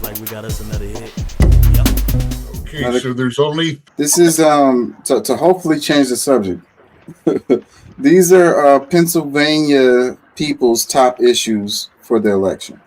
like we got us another hit. Yep. Okay, so there's only This is to hopefully change the subject. These are Pennsylvania people's top issues for the election.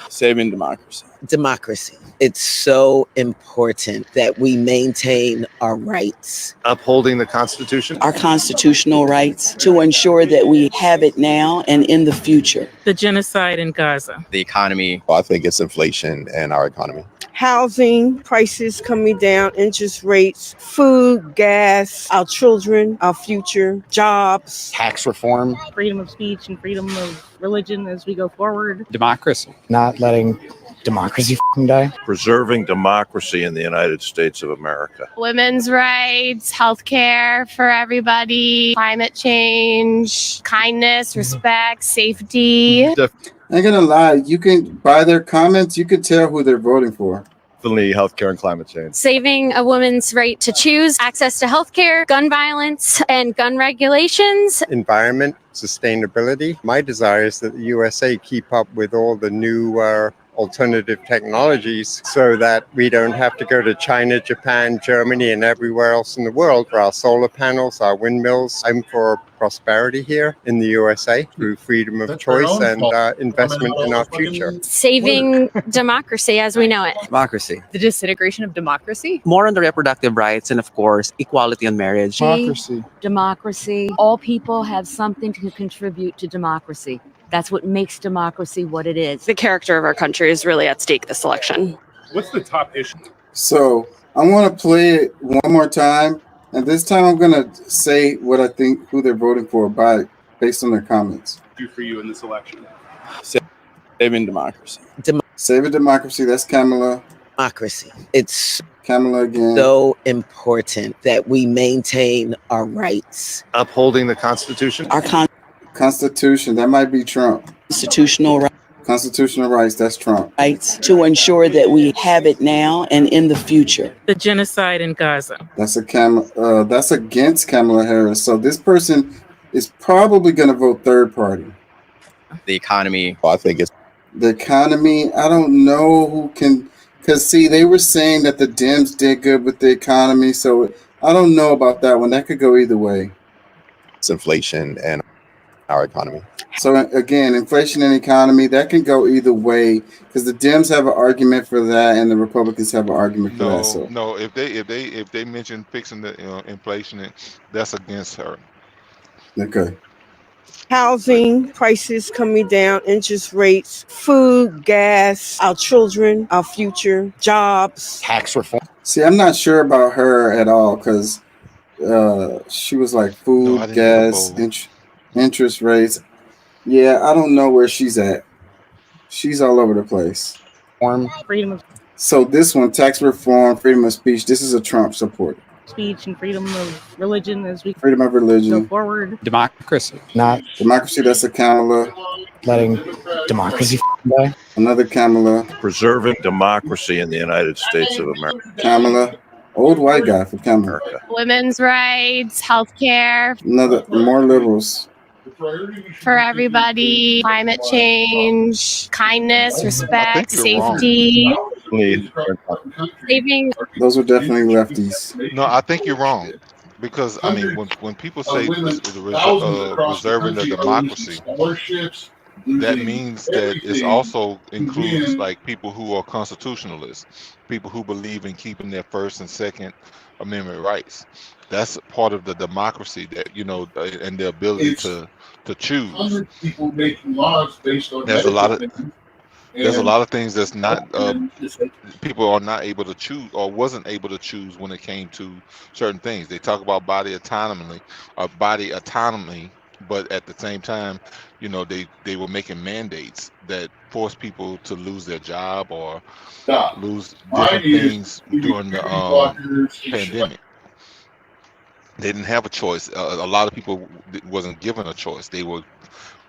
Saving democracy. Democracy. It's so important that we maintain our rights, Upholding the Constitution. Our constitutional rights, to ensure that we have it now and in the future. The genocide in Gaza. The economy. Well, I think it's inflation and our economy. Housing prices coming down, interest rates, food, gas, our children, our future, jobs. Tax reform. Freedom of speech and freedom of religion as we go forward. Democracy. Not letting democracy die. Preserving democracy in the United States of America. Women's rights, healthcare for everybody, climate change, kindness, respect, safety. I ain't gonna lie, you can by their comments, you can tell who they're voting for. Definitely healthcare and climate change. Saving a woman's right to choose, access to healthcare, gun violence, and gun regulations. Environment, sustainability. My desire is that the USA keep up with all the new alternative technologies so that we don't have to go to China, Japan, Germany, and everywhere else in the world for our solar panels, our windmills. I'm for prosperity here in the USA through freedom of choice and investment in our future. Saving democracy as we know it. Democracy. The disintegration of democracy. More on the reproductive rights and, of course, equality on marriage. Democracy. Democracy. All people have something to contribute to democracy. That's what makes democracy what it is. The character of our country is really at stake this election. what's the top issue? So I want to play it one more time, and this time I'm gonna say what I think who they're voting for based on their comments. Do for you in this election? Saving democracy. Saving democracy. That's Kamala. Democracy. It's Kamala again. so important that we maintain our rights. Upholding the Constitution. Our Constitution. That might be Trump. constitutional Constitutional rights. That's Trump. rights, to ensure that we have it now and in the future. The genocide in Gaza. That's that's against Kamala Harris. So this person is probably going to vote third party. The economy. Well, I think it's The economy. I don't know who can, because see, they were saying that the Dems did good with the economy. So I don't know about that one. That could go either way. inflation and our economy. So again, inflation and economy, that can go either way, because the Dems have an argument for that and the Republicans have an argument for that. So No. If they mention fixing the inflation, that's against her. okay. Housing prices coming down, interest rates, food, gas, our children, our future, jobs. Tax reform. See, I'm not sure about her at all, because she was like No, food, I didn't gas, know. interest rates. Yeah, I don't know where she's at. She's all over the place. Freedom of So this one, tax reform, freedom of speech. This is a Trump supporter. speech and freedom of religion as we Freedom of go religion, forward. Democracy. Not democracy. That's a Kamala. letting democracy die. Another Kamala. Preserving democracy in the United States of America. Kamala. Old white guy for Kamala. Women's rights, healthcare Another more liberals. for everybody, climate change, kindness, respect, you're wrong. safety. Definitely- Saving Those are definitely lefties. No, I think you're wrong. Because I mean, when people say preserving the democracy, that means that it also includes like people who are constitutionalists, people who believe in keeping their First and Second Amendment rights. That's part of the democracy that and the ability to choose. There's a lot of things that's not people are not able to choose or wasn't able to choose when it came to certain things. They talk about body autonomy, but at the same time, they were making mandates that force people to lose their job or lose different things during the pandemic. They didn't have a choice. A lot of people wasn't given a choice. They were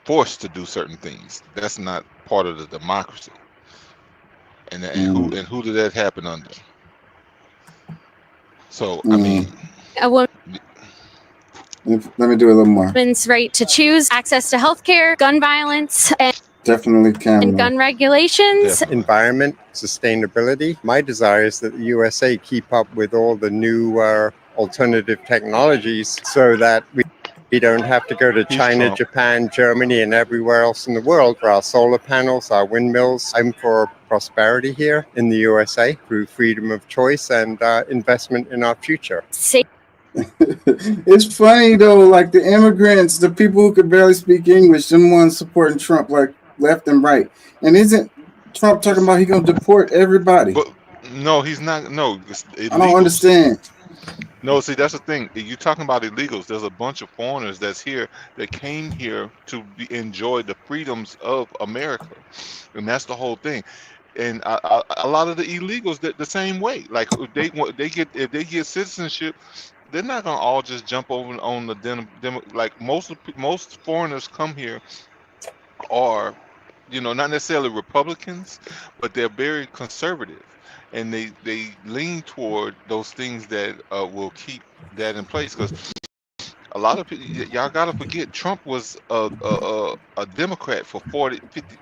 forced to do certain things. That's not part of the democracy. And who did that happen under? So I mean, a Let me do a little more. woman's right to choose, access to healthcare, gun violence, and Definitely and Kamala. gun regulations. Environment, sustainability. My desire is that the USA keep up with all the new alternative technologies so that we don't have to go to China, Trump. Japan, Germany, and everywhere else in the world for our solar panels, our windmills. I'm for prosperity here in the USA through freedom of choice and investment in our future. It's funny though, like the immigrants, the people who could barely speak English, them ones supporting Trump like left and right. And isn't Trump talking about he gonna deport everybody? But no, he's not. No, it's I don't illegals. understand. No, see, that's the thing. You're talking about illegals. There's a bunch of foreigners that's here that came here to enjoy the freedoms of America, and that's the whole thing. And a lot of the illegals, the same way. Like if they get citizenship, they're not gonna all just jump over on the like most foreigners come here are, not necessarily Republicans, but they're very conservative, and they lean toward those things that will keep that in place. Because a lot of people, y'all gotta forget, Trump was a Democrat for 40, 50,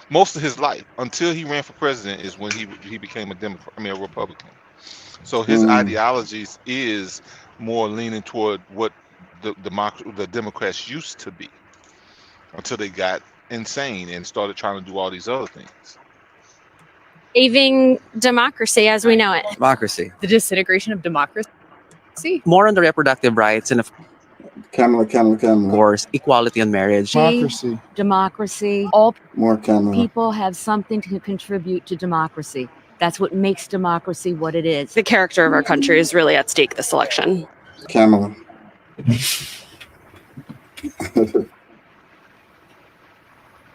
most of his life until he ran for president is when he became a Republican. So his ideologies is more leaning toward what the Democrats used to be until they got insane and started trying to do all these other things. Saving democracy as we know it. Democracy. The disintegration of democracy. More on the reproductive rights and, of Kamala. course, equality on marriage. Democracy. All More Kamala. people have something to contribute to democracy. That's what makes democracy what it is. The character of our country is really at stake this election. Kamala.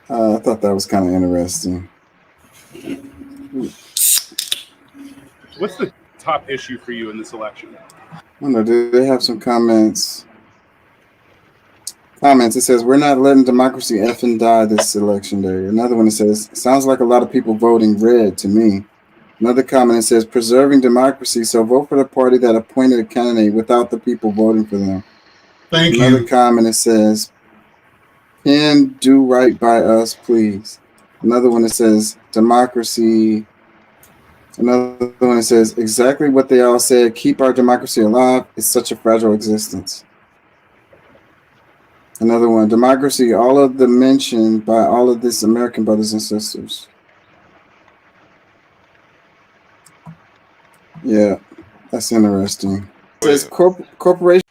I thought that was kind of interesting. What's the top issue for you in this election? I don't know, do they have some comments? It says, we're not letting democracy effing die this election day. Another one that says, sounds like a lot of people voting red to me. Another comment that says, preserving democracy, so vote for the party that appointed a candidate without the people voting for them. Another comment that says, Pen, do right by us, please. Another one that says, democracy. Another one that says, exactly what they all said, keep our democracy alive. It's such a fragile existence. Another one, democracy, all of the mentioned by all of this American brothers and sisters. Yeah, that's interesting. It says corporation